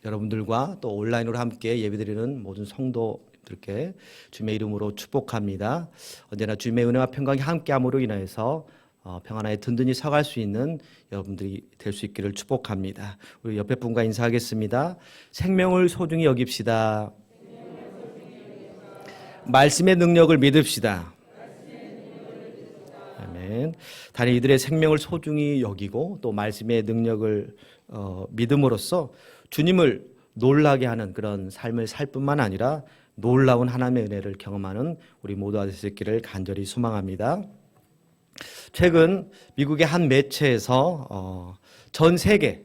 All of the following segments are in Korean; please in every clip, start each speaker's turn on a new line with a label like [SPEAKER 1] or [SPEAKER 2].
[SPEAKER 1] 여러분들과 또 온라인으로 함께 예배드리는 모든 성도들께 주님의 이름으로 축복합니다. 언제나 주님의 은혜와 평강이 함께함으로 인하여서 평안하에 든든히 서갈 수 있는 여러분들이 될 수 있기를 축복합니다. 우리 옆에 분과 인사하겠습니다. 생명을 소중히 여깁시다. 말씀의 능력을 믿읍시다. 아멘. 단지 이들의 생명을 소중히 여기고 또 말씀의 능력을 믿음으로써 주님을 놀라게 하는 그런 삶을 살 뿐만 아니라 놀라운 하나님의 은혜를 경험하는 우리 모두가 될 수 있기를 간절히 소망합니다. 최근 미국의 한 매체에서 전 세계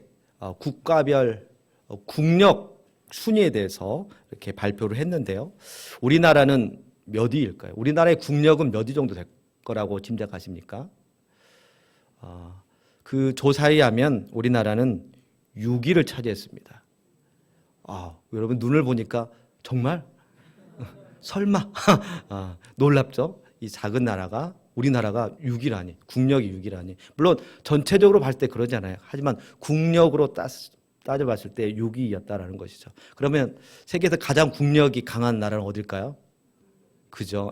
[SPEAKER 1] 국가별 국력 순위에 대해서 이렇게 발표를 했는데요. 우리나라는 몇 위일까요? 우리나라의 국력은 몇 위 정도 될 거라고 짐작하십니까? 그 조사에 의하면 우리나라는 6위를 차지했습니다. 여러분 눈을 보니까 정말 설마 놀랍죠? 이 작은 나라가 우리나라가 6위라니, 국력이 6위라니. 물론 전체적으로 봤을 때 그러잖아요. 하지만 국력으로 따져봤을 때 6위였다라는 것이죠. 그러면 세계에서 가장 국력이 강한 나라는 어딜까요? 그죠?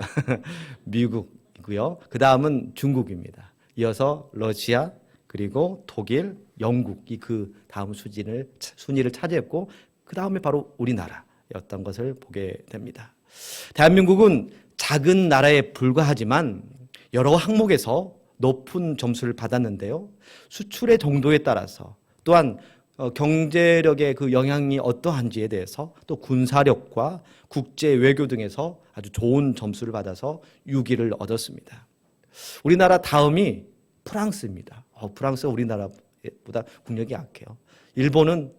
[SPEAKER 1] 미국이고요. 그 다음은 중국입니다. 이어서 러시아, 그리고 독일, 영국이 그 다음 순위를 차지했고 그 다음에 바로 우리나라였던 것을 보게 됩니다. 대한민국은 작은 나라에 불과하지만 여러 항목에서 높은 점수를 받았는데요. 수출의 정도에 따라서 또한 경제력의 그 영향이 어떠한지에 대해서 또 군사력과 국제 외교 등에서 아주 좋은 점수를 받아서 6위를 얻었습니다. 우리나라 다음이 프랑스입니다. 프랑스가 우리나라보다 국력이 약해요. 일본은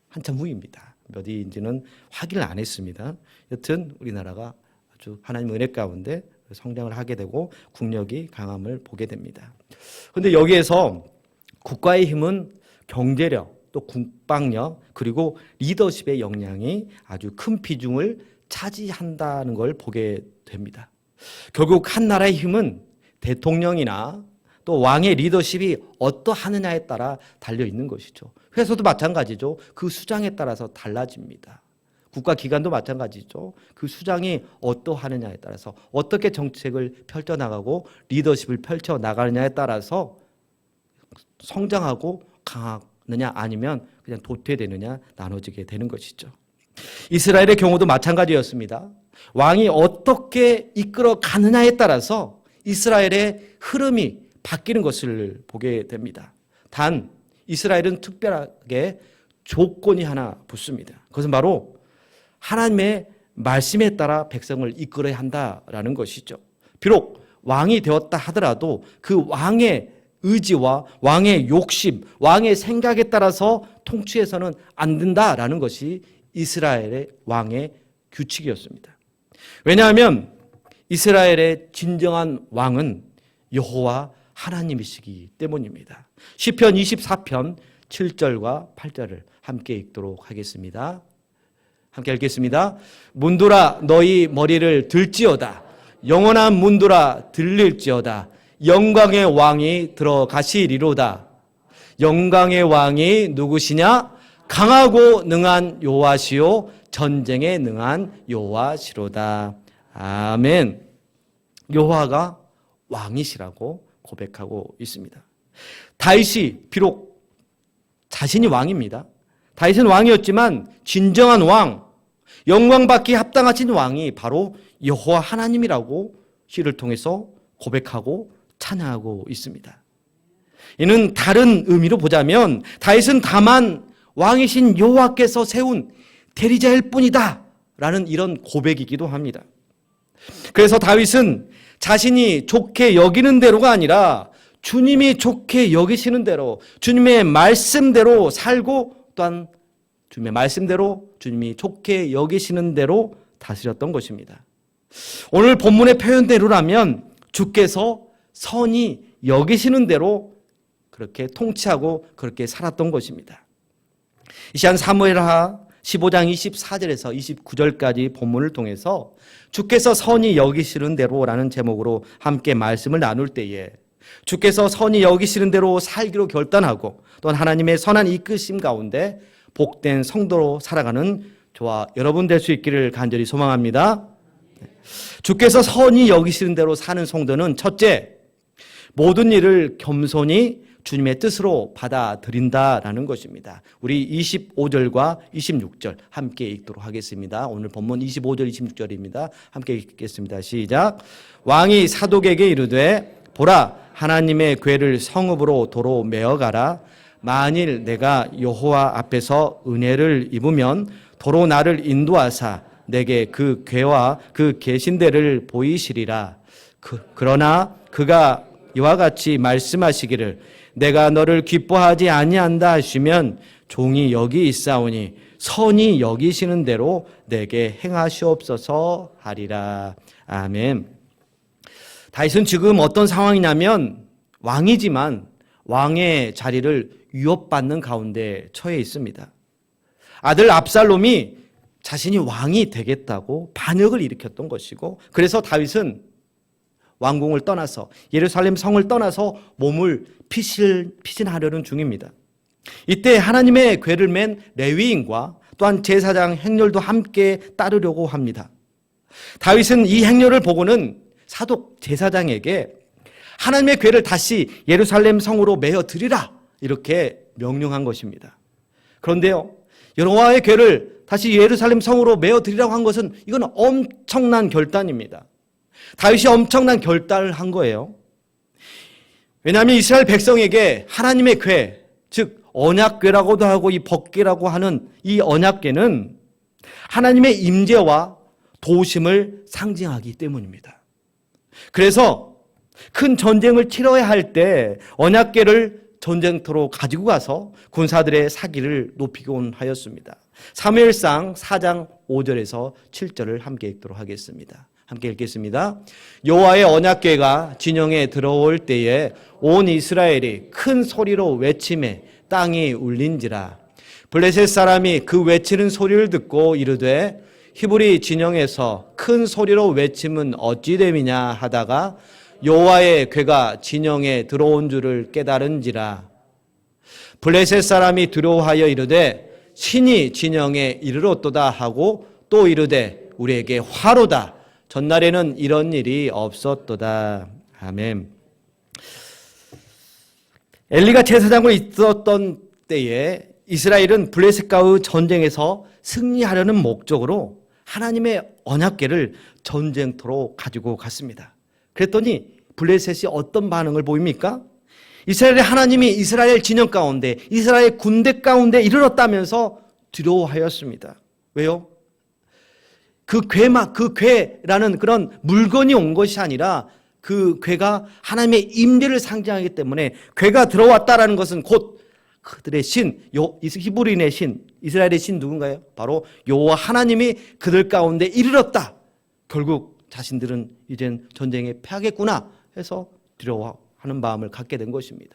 [SPEAKER 1] 한참 후입니다. 몇 위인지는 확인을 안 했습니다. 여튼 우리나라가 아주 하나님 은혜 가운데 성장을 하게 되고 국력이 강함을 보게 됩니다. 그런데 여기에서 국가의 힘은 경제력, 또 국방력, 그리고 리더십의 역량이 아주 큰 비중을 차지한다는 걸 보게 됩니다. 결국 한 나라의 힘은 대통령이나 또 왕의 리더십이 어떠하느냐에 따라 달려 있는 것이죠. 회사도 마찬가지죠. 그 수장에 따라서 달라집니다. 국가기관도 마찬가지죠. 그 수장이 어떠하느냐에 따라서 어떻게 정책을 펼쳐나가고 리더십을 펼쳐나가느냐에 따라서 성장하고 강하느냐 아니면 그냥 도태되느냐 나눠지게 되는 것이죠. 이스라엘의 경우도 마찬가지였습니다. 왕이 어떻게 이끌어 가느냐에 따라서 이스라엘의 흐름이 바뀌는 것을 보게 됩니다. 단 이스라엘은 특별하게 조건이 하나 붙습니다. 그것은 바로 하나님의 말씀에 따라 백성을 이끌어야 한다라는 것이죠. 비록 왕이 되었다 하더라도 그 왕의 의지와 왕의 욕심, 왕의 생각에 따라서 통치해서는 안 된다라는 것이 이스라엘의 왕의 규칙이었습니다. 왜냐하면 이스라엘의 진정한 왕은 여호와 하나님이시기 때문입니다. 시편 24편 7절과 8절을 함께 읽도록 하겠습니다. 함께 읽겠습니다. 문들아 너희 머리를 들지어다. 영원한 문들아 들릴지어다. 영광의 왕이 들어가시리로다. 영광의 왕이 누구시냐? 강하고 능한 여호와시요 전쟁에 능한 여호와시로다. 아멘. 여호와가 왕이시라고 고백하고 있습니다. 다윗이 비록 자신이 왕입니다. 다윗은 왕이었지만 진정한 왕, 영광받기 합당하신 왕이 바로 여호와 하나님이라고 시를 통해서 고백하고 찬양하고 있습니다. 이는 다른 의미로 보자면 다윗은 다만 왕이신 여호와께서 세운 대리자일 뿐이다 라는 이런 고백이기도 합니다. 그래서 다윗은 자신이 좋게 여기는 대로가 아니라 주님이 좋게 여기시는 대로 주님의 말씀대로 살고 또한 주님의 말씀대로 주님이 좋게 여기시는 대로 다스렸던 것입니다. 오늘 본문의 표현대로라면 주께서 선히 여기시는 대로 그렇게 통치하고 그렇게 살았던 것입니다. 이 시간 사무엘하 15장 24절에서 29절까지 본문을 통해서 주께서 선히 여기시는 대로라는 제목으로 함께 말씀을 나눌 때에 주께서 선히 여기시는 대로 살기로 결단하고 또한 하나님의 선한 이끄심 가운데 복된 성도로 살아가는 저와 여러분 될 수 있기를 간절히 소망합니다. 주께서 선히 여기시는 대로 사는 성도는 첫째, 모든 일을 겸손히 주님의 뜻으로 받아들인다라는 것입니다. 우리 25절과 26절 함께 읽도록 하겠습니다. 오늘 본문 25절, 26절입니다. 함께 읽겠습니다. 시작. 왕이 사독에게 이르되 보라, 하나님의 궤를 성읍으로 도로 메어가라. 만일 내가 여호와 앞에서 은혜를 입으면 도로 나를 인도하사 내게 그 궤와 그 계신대를 보이시리라. 그러나 그가 이와 같이 말씀하시기를 내가 너를 기뻐하지 아니한다 하시면 종이 여기 있사오니 선히 여기시는 대로 내게 행하시옵소서 하리라. 아멘. 다윗은 지금 어떤 상황이냐면 왕이지만 왕의 자리를 위협받는 가운데 처해 있습니다. 아들 압살롬이 자신이 왕이 되겠다고 반역을 일으켰던 것이고, 그래서 다윗은 왕궁을 떠나서 예루살렘 성을 떠나서 몸을 피신하려는 중입니다. 이때 하나님의 궤를 맨 레위인과 또한 제사장 행렬도 함께 따르려고 합니다. 다윗은 이 행렬을 보고는 사독 제사장에게 하나님의 궤를 다시 예루살렘 성으로 메어 드리라 이렇게 명령한 것입니다. 그런데요, 여호와의 궤를 다시 예루살렘 성으로 메어 드리라고 한 것은 이건 엄청난 결단입니다. 다윗이 엄청난 결단을 한 거예요. 왜냐하면 이스라엘 백성에게 하나님의 궤, 즉 언약궤라고도 하고 이 법궤라고 하는 이 언약궤는 하나님의 임재와 도우심을 상징하기 때문입니다. 그래서 큰 전쟁을 치러야 할 때 언약궤를 전쟁터로 가지고 가서 군사들의 사기를 높이곤 하였습니다. 사무엘상 4장 5절에서 7절을 함께 읽도록 하겠습니다. 함께 읽겠습니다. 여호와의 언약궤가 진영에 들어올 때에 온 이스라엘이 큰 소리로 외치매 땅이 울린지라. 블레셋 사람이 그 외치는 소리를 듣고 이르되 히브리 진영에서 큰 소리로 외침은 어찌 됨이냐 하다가 여호와의 궤가 진영에 들어온 줄을 깨달은지라. 블레셋 사람이 두려워하여 이르되 신이 진영에 이르렀도다 하고 또 이르되 우리에게 화로다. 전날에는 이런 일이 없었도다. 아멘. 엘리가 제사장으로 있었던 때에 이스라엘은 블레셋과의 전쟁에서 승리하려는 목적으로 하나님의 언약궤를 전쟁터로 가지고 갔습니다. 그랬더니 블레셋이 어떤 반응을 보입니까? 이스라엘의 하나님이 이스라엘 진영 가운데, 이스라엘 군대 가운데 이르렀다면서 두려워하였습니다. 왜요? 그 궤라는 그런 물건이 온 것이 아니라 그 궤가 하나님의 임재를 상징하기 때문에 궤가 들어왔다라는 것은 곧 그들의 신, 히브리인의 신, 이스라엘의 신 누군가요? 바로 여호와 하나님이 그들 가운데 이르렀다. 결국 자신들은 이젠 전쟁에 패하겠구나 해서 두려워하는 마음을 갖게 된 것입니다.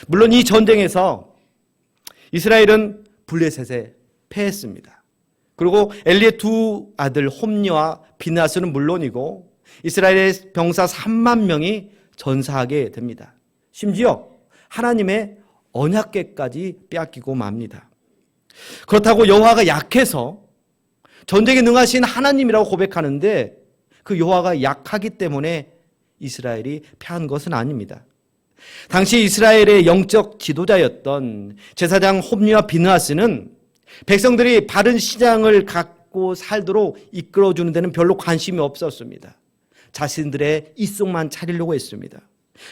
[SPEAKER 1] 물론 이 전쟁에서 이스라엘은 블레셋에 패했습니다. 그리고 엘리의 두 아들 홈니와 비나스는 물론이고 이스라엘의 병사 3만 명이 전사하게 됩니다. 심지어 하나님의 언약궤까지 빼앗기고 맙니다. 그렇다고 여호와가 약해서 전쟁에 능하신 하나님이라고 고백하는데 그 여호와가 약하기 때문에 이스라엘이 패한 것은 아닙니다. 당시 이스라엘의 영적 지도자였던 제사장 홈니와 비느하스는 백성들이 바른 신앙을 갖고 살도록 이끌어주는 데는 별로 관심이 없었습니다. 자신들의 이속만 차리려고 했습니다.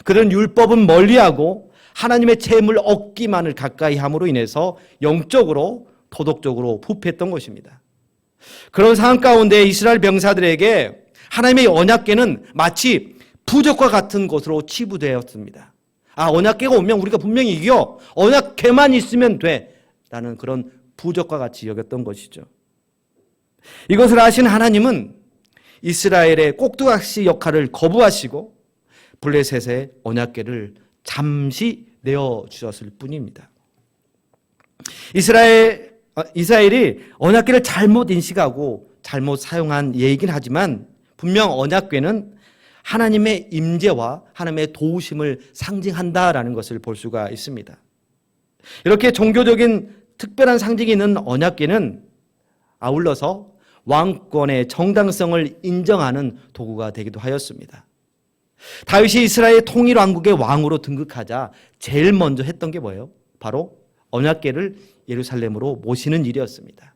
[SPEAKER 1] 그들은 율법은 멀리하고 하나님의 재물 얻기만을 가까이 함으로 인해서 영적으로 도덕적으로 부패했던 것입니다. 그런 상황 가운데 이스라엘 병사들에게 하나님의 언약궤는 마치 부적과 같은 것으로 치부되었습니다. 언약궤가 오면 우리가 분명히 이겨. 언약궤만 있으면 돼. 라는 그런 부적과 같이 여겼던 것이죠. 이것을 아신 하나님은 이스라엘의 꼭두각시 역할을 거부하시고 블레셋의 언약궤를 잠시 내어주셨을 뿐입니다. 이스라엘이 언약궤를 잘못 인식하고 잘못 사용한 예이긴 하지만 분명 언약궤는 하나님의 임재와 하나님의 도우심을 상징한다라는 것을 볼 수가 있습니다. 이렇게 종교적인 특별한 상징이 있는 언약궤는 아울러서 왕권의 정당성을 인정하는 도구가 되기도 하였습니다. 다윗이 이스라엘 통일 왕국의 왕으로 등극하자 제일 먼저 했던 게 뭐예요? 바로 언약궤를 예루살렘으로 모시는 일이었습니다.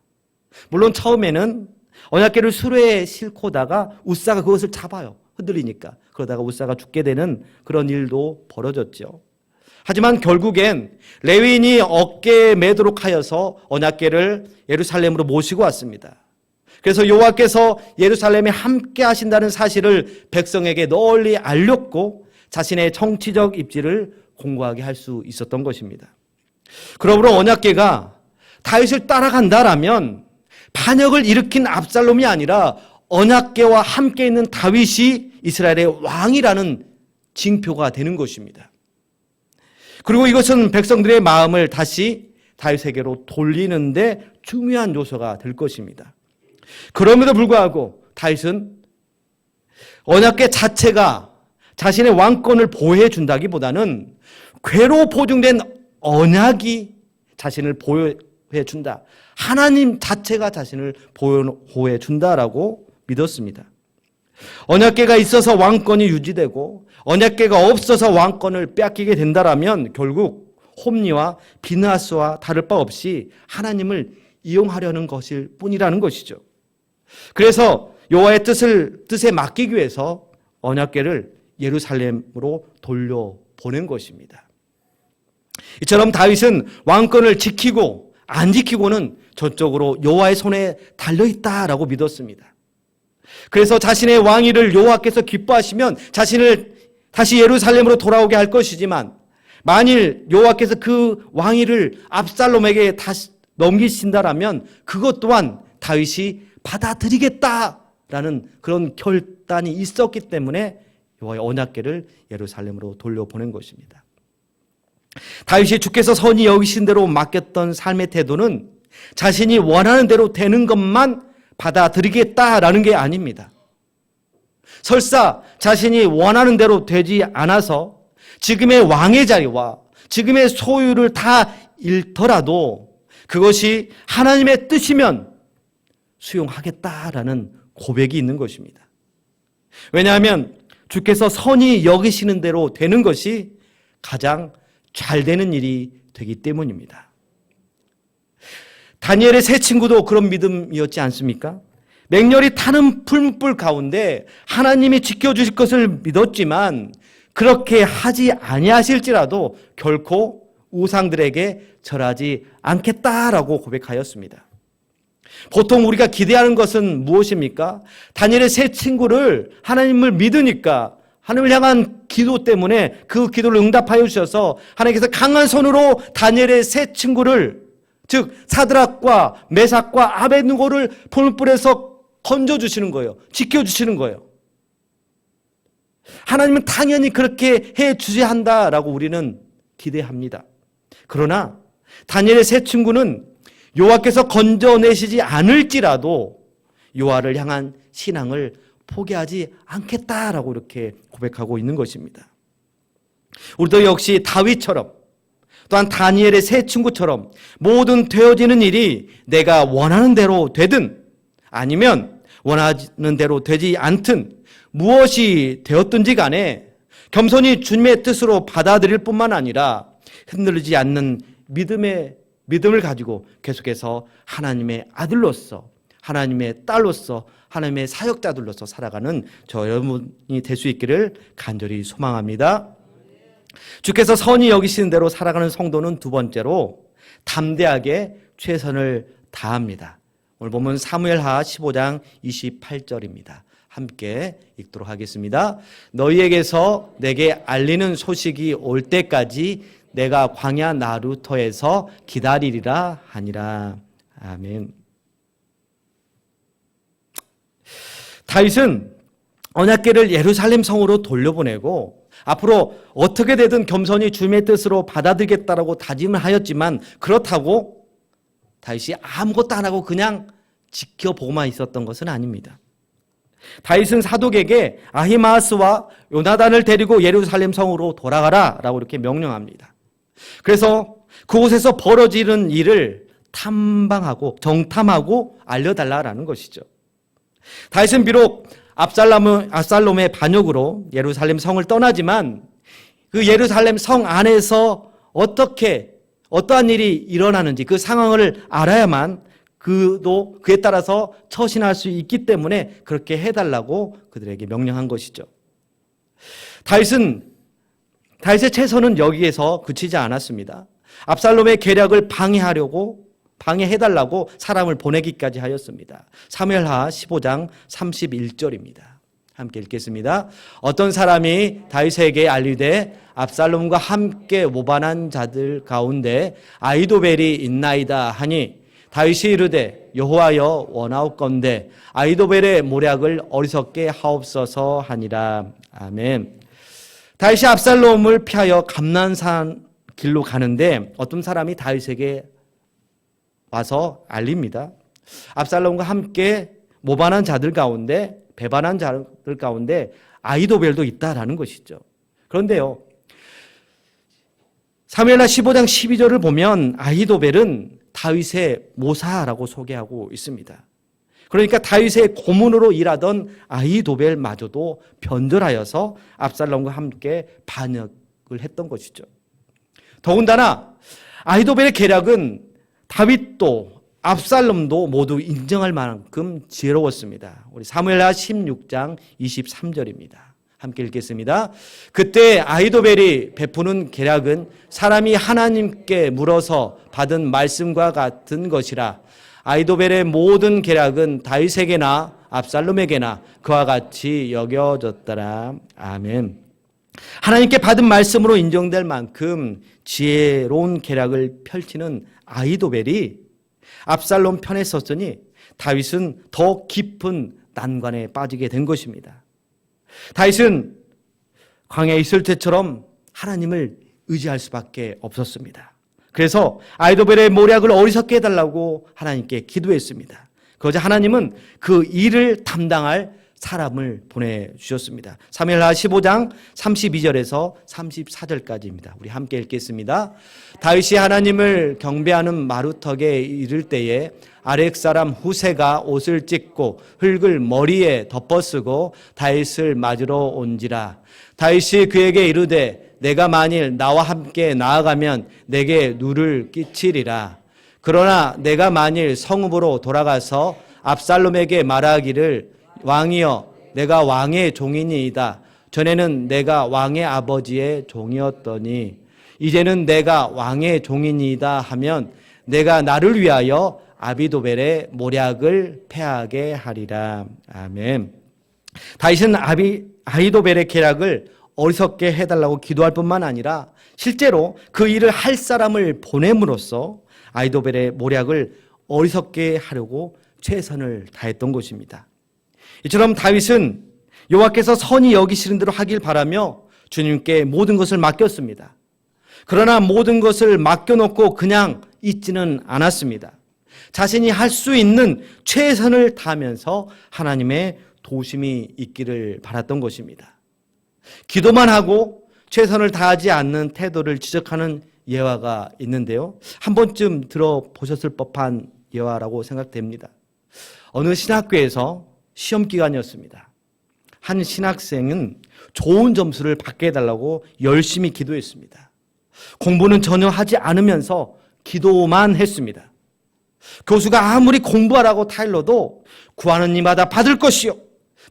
[SPEAKER 1] 물론 처음에는 언약궤를 수레에 싣고다가 웃사가 그것을 잡아요. 흔들리니까. 그러다가 웃사가 죽게 되는 그런 일도 벌어졌죠. 하지만 결국엔 레위인이 어깨에 매도록 하여서 언약궤를 예루살렘으로 모시고 왔습니다. 그래서 여호와께서 예루살렘에 함께 하신다는 사실을 백성에게 널리 알렸고 자신의 정치적 입지를 공고하게 할 수 있었던 것입니다. 그러므로 언약궤가 다윗을 따라간다라면 반역을 일으킨 압살롬이 아니라 언약궤와 함께 있는 다윗이 이스라엘의 왕이라는 징표가 되는 것입니다. 그리고 이것은 백성들의 마음을 다시 다윗에게로 돌리는데 중요한 요소가 될 것입니다. 그럼에도 불구하고 다윗은 언약궤 자체가 자신의 왕권을 보호해 준다기보다는 궤로 보증된 언약이 자신을 보호해 준다. 하나님 자체가 자신을 보호해 준다라고 믿었습니다. 언약궤가 있어서 왕권이 유지되고 언약궤가 없어서 왕권을 빼앗기게 된다라면 결국 홈리와 비느하스와 다를 바 없이 하나님을 이용하려는 것일 뿐이라는 것이죠. 그래서 여호와의 뜻에 맡기기 위해서 언약궤를 예루살렘으로 돌려보낸 것입니다. 이처럼 다윗은 왕권을 지키고 안 지키고는 저쪽으로 여호와의 손에 달려있다라고 믿었습니다. 그래서 자신의 왕위를 여호와께서 기뻐하시면 자신을 다시 예루살렘으로 돌아오게 할 것이지만 만일 여호와께서 그 왕위를 압살롬에게 다시 넘기신다라면 그것 또한 다윗이 받아들이겠다라는 그런 결단이 있었기 때문에 여호와의 언약궤를 예루살렘으로 돌려보낸 것입니다. 다윗이 주께서 선히 여기신 대로 맡겼던 삶의 태도는 자신이 원하는 대로 되는 것만 받아들이겠다라는 게 아닙니다. 설사 자신이 원하는 대로 되지 않아서 지금의 왕의 자리와 지금의 소유를 다 잃더라도 그것이 하나님의 뜻이면 수용하겠다라는 고백이 있는 것입니다. 왜냐하면 주께서 선히 여기시는 대로 되는 것이 가장 잘 되는 일이 되기 때문입니다. 다니엘의 세 친구도 그런 믿음이었지 않습니까? 맹렬히 타는 풀무불 가운데 하나님이 지켜주실 것을 믿었지만 그렇게 하지 아니하실지라도 결코 우상들에게 절하지 않겠다라고 고백하였습니다. 보통 우리가 기대하는 것은 무엇입니까? 다니엘의 세 친구를 하나님을 믿으니까 하나님을 향한 기도 때문에 그 기도를 응답하여 주셔서 하나님께서 강한 손으로 다니엘의 세 친구를 즉 사드락과 메삭과 아벳느고를 풀무불에서 건져주시는 거예요. 지켜주시는 거예요. 하나님은 당연히 그렇게 해주셔야 한다라고 우리는 기대합니다. 그러나 다니엘의 세 친구는 여호와께서 건져내시지 않을지라도 여호와를 향한 신앙을 포기하지 않겠다라고 이렇게 고백하고 있는 것입니다. 우리도 역시 다윗처럼 또한 다니엘의 세 친구처럼 모든 되어지는 일이 내가 원하는 대로 되든 아니면 원하는 대로 되지 않든 무엇이 되었든지 간에 겸손히 주님의 뜻으로 받아들일 뿐만 아니라 흔들리지 않는 믿음을 가지고 계속해서 하나님의 아들로서 하나님의 딸로서 하나님의 사역자들로서 살아가는 저 여러분이 될 수 있기를 간절히 소망합니다. 주께서 선히 여기시는 대로 살아가는 성도는 두 번째로 담대하게 최선을 다합니다. 오늘 보면 사무엘하 15장 28절입니다. 함께 읽도록 하겠습니다. 너희에게서 내게 알리는 소식이 올 때까지 내가 광야 나루터에서 기다리리라 하니라. 아멘. 다윗은 언약궤를 예루살렘 성으로 돌려보내고 앞으로 어떻게 되든 겸손히 주님의 뜻으로 받아들이겠다라고 다짐을 하였지만 그렇다고 다윗이 아무것도 안 하고 그냥 지켜보고만 있었던 것은 아닙니다. 다윗은 사독에게 아히마아스와 요나단을 데리고 예루살렘 성으로 돌아가라 라고 이렇게 명령합니다. 그래서 그곳에서 벌어지는 일을 정탐하고 알려달라라는 것이죠. 다윗은 비록 압살롬의 반역으로 예루살렘 성을 떠나지만 그 예루살렘 성 안에서 어떠한 일이 일어나는지 그 상황을 알아야만 그에 따라서 처신할 수 있기 때문에 그렇게 해달라고 그들에게 명령한 것이죠. 다윗의 최선은 여기에서 그치지 않았습니다. 압살롬의 계략을 방해해달라고 사람을 보내기까지 하였습니다. 사무엘하 15장 31절입니다. 함께 읽겠습니다. 어떤 사람이 다윗에게 알리되 압살롬과 함께 모반한 자들 가운데 아히도벨이 있나이다 하니 다윗이 이르되 여호와여 원하옵건대 아히도벨의 모략을 어리석게 하옵소서 하니라. 아멘. 다윗이 압살롬을 피하여 감난산 길로 가는데 어떤 사람이 다윗에게 와서 알립니다. 압살롬과 함께 모반한 자들 가운데 배반한 자들 가운데 아히도벨도 있다라는 것이죠. 그런데요, 사무엘하 15장 12절을 보면 아히도벨은 다윗의 모사라고 소개하고 있습니다. 그러니까 다윗의 고문으로 일하던 아히도벨마저도 변절하여서 압살롬과 함께 반역을 했던 것이죠. 더군다나 아히도벨의 계략은 다윗도 압살롬도 모두 인정할 만큼 지혜로웠습니다. 우리 사무엘하 16장 23절입니다. 함께 읽겠습니다. 그때 아히도벨이 베푸는 계략은 사람이 하나님께 물어서 받은 말씀과 같은 것이라. 아히도벨의 모든 계략은 다윗에게나 압살롬에게나 그와 같이 여겨졌더라. 아멘. 하나님께 받은 말씀으로 인정될 만큼 지혜로운 계략을 펼치는 아히도벨이 압살롬 편에 섰으니 다윗은 더 깊은 난관에 빠지게 된 것입니다. 다윗은 광야에 있을 때처럼 하나님을 의지할 수밖에 없었습니다. 그래서 아히도벨의 모략을 어리석게 해달라고 하나님께 기도했습니다. 그러자 하나님은 그 일을 담당할 사람을 보내주셨습니다. 사무엘하 15장 32절에서 34절까지입니다. 우리 함께 읽겠습니다. 다윗이 하나님을 경배하는 마루턱에 이를 때에 아렉 사람 후세가 옷을 찢고 흙을 머리에 덮어쓰고 다윗을 맞으러 온지라. 다윗이 그에게 이르되 내가 만일 나와 함께 나아가면 내게 누를 끼치리라. 그러나 내가 만일 성읍으로 돌아가서 압살롬에게 말하기를 왕이여 내가 왕의 종이니이다. 전에는 내가 왕의 아버지의 종이었더니 이제는 내가 왕의 종이니이다 하면 내가 나를 위하여 아히도벨의 모략을 패하게 하리라. 아멘. 다윗은 아히도벨의 계략을 어리석게 해달라고 기도할 뿐만 아니라 실제로 그 일을 할 사람을 보냄으로써 아히도벨의 모략을 어리석게 하려고 최선을 다했던 것입니다. 이처럼 다윗은 여호와께서 선히 여기시는 대로 하길 바라며 주님께 모든 것을 맡겼습니다. 그러나 모든 것을 맡겨놓고 그냥 있지는 않았습니다. 자신이 할 수 있는 최선을 다하면서 하나님의 도우심이 있기를 바랐던 것입니다. 기도만 하고 최선을 다하지 않는 태도를 지적하는 예화가 있는데요. 한 번쯤 들어보셨을 법한 예화라고 생각됩니다. 어느 신학교에서 시험 기간이었습니다. 한 신학생은 좋은 점수를 받게 해달라고 열심히 기도했습니다. 공부는 전혀 하지 않으면서 기도만 했습니다. 교수가 아무리 공부하라고 타일러도 구하는 이마다 받을 것이요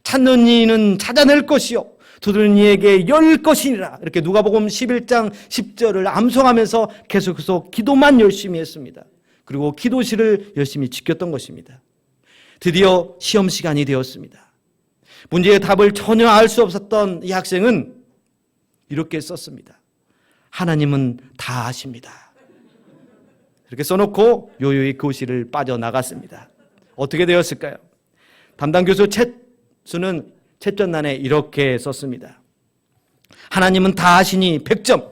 [SPEAKER 1] 찾는 이는 찾아낼 것이요 두드리는 이에게 열 것이니라. 이렇게 누가복음 11장 10절을 암송하면서 계속 기도만 열심히 했습니다. 그리고 기도실을 열심히 지켰던 것입니다. 드디어 시험 시간이 되었습니다. 문제의 답을 전혀 알 수 없었던 이 학생은 이렇게 썼습니다. 하나님은 다 아십니다. 이렇게 써놓고 요요히 교실을 빠져나갔습니다. 어떻게 되었을까요? 담당 교수 채수는 채점란에 이렇게 썼습니다. 하나님은 다 아시니 100점,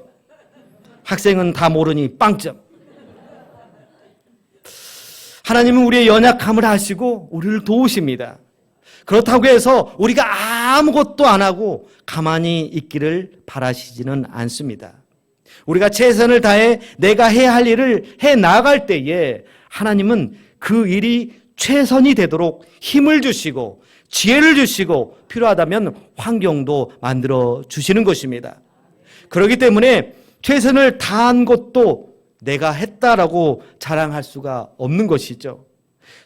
[SPEAKER 1] 학생은 다 모르니 빵점. 하나님은 우리의 연약함을 아시고 우리를 도우십니다. 그렇다고 해서 우리가 아무것도 안 하고 가만히 있기를 바라시지는 않습니다. 우리가 최선을 다해 내가 해야 할 일을 해 나갈 때에 하나님은 그 일이 최선이 되도록 힘을 주시고 지혜를 주시고 필요하다면 환경도 만들어 주시는 것입니다. 그렇기 때문에 최선을 다한 것도 내가 했다라고 자랑할 수가 없는 것이죠.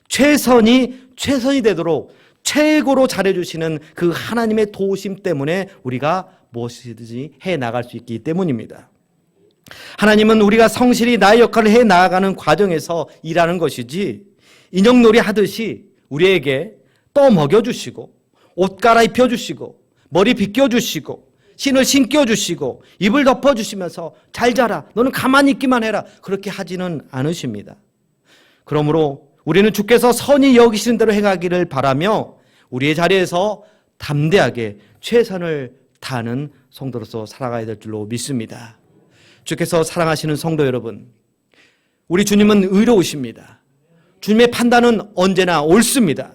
[SPEAKER 1] 최선이 되도록 최고로 잘해주시는 그 하나님의 도우심 때문에 우리가 무엇이든지 해나갈 수 있기 때문입니다. 하나님은 우리가 성실히 나의 역할을 해나가는 과정에서 일하는 것이지 인형놀이 하듯이 우리에게 떠먹여주시고 옷 갈아입혀 주시고 머리 빗겨주시고 신을 신겨주시고 입을 덮어주시면서 잘 자라, 너는 가만히 있기만 해라, 그렇게 하지는 않으십니다. 그러므로 우리는 주께서 선히 여기시는 대로 행하기를 바라며 우리의 자리에서 담대하게 최선을 다하는 성도로서 살아가야 될 줄로 믿습니다. 주께서 사랑하시는 성도 여러분, 우리 주님은 의로우십니다. 주님의 판단은 언제나 옳습니다.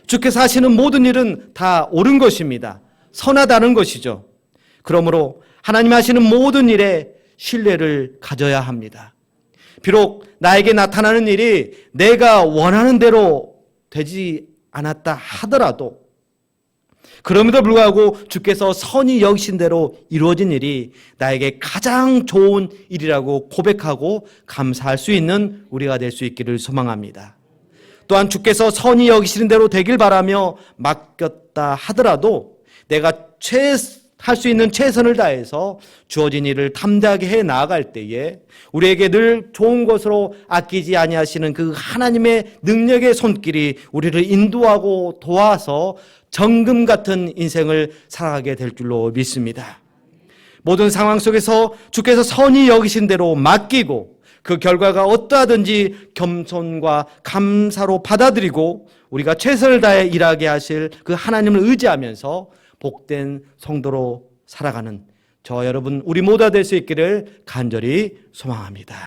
[SPEAKER 1] 주께서 하시는 모든 일은 다 옳은 것입니다. 선하다는 것이죠. 그러므로 하나님 하시는 모든 일에 신뢰를 가져야 합니다. 비록 나에게 나타나는 일이 내가 원하는 대로 되지 않았다 하더라도 그럼에도 불구하고 주께서 선히 여기신 대로 이루어진 일이 나에게 가장 좋은 일이라고 고백하고 감사할 수 있는 우리가 될 수 있기를 소망합니다. 또한 주께서 선히 여기시는 대로 되길 바라며 맡겼다 하더라도 내가 할 수 있는 최선을 다해서 주어진 일을 담대하게 해 나아갈 때에 우리에게 늘 좋은 것으로 아끼지 아니하시는 그 하나님의 능력의 손길이 우리를 인도하고 도와서 정금 같은 인생을 살아가게 될 줄로 믿습니다. 모든 상황 속에서 주께서 선히 여기신 대로 맡기고 그 결과가 어떠하든지 겸손과 감사로 받아들이고 우리가 최선을 다해 일하게 하실 그 하나님을 의지하면서 복된 성도로 살아가는 저 여러분 우리 모두가 될 수 있기를 간절히 소망합니다.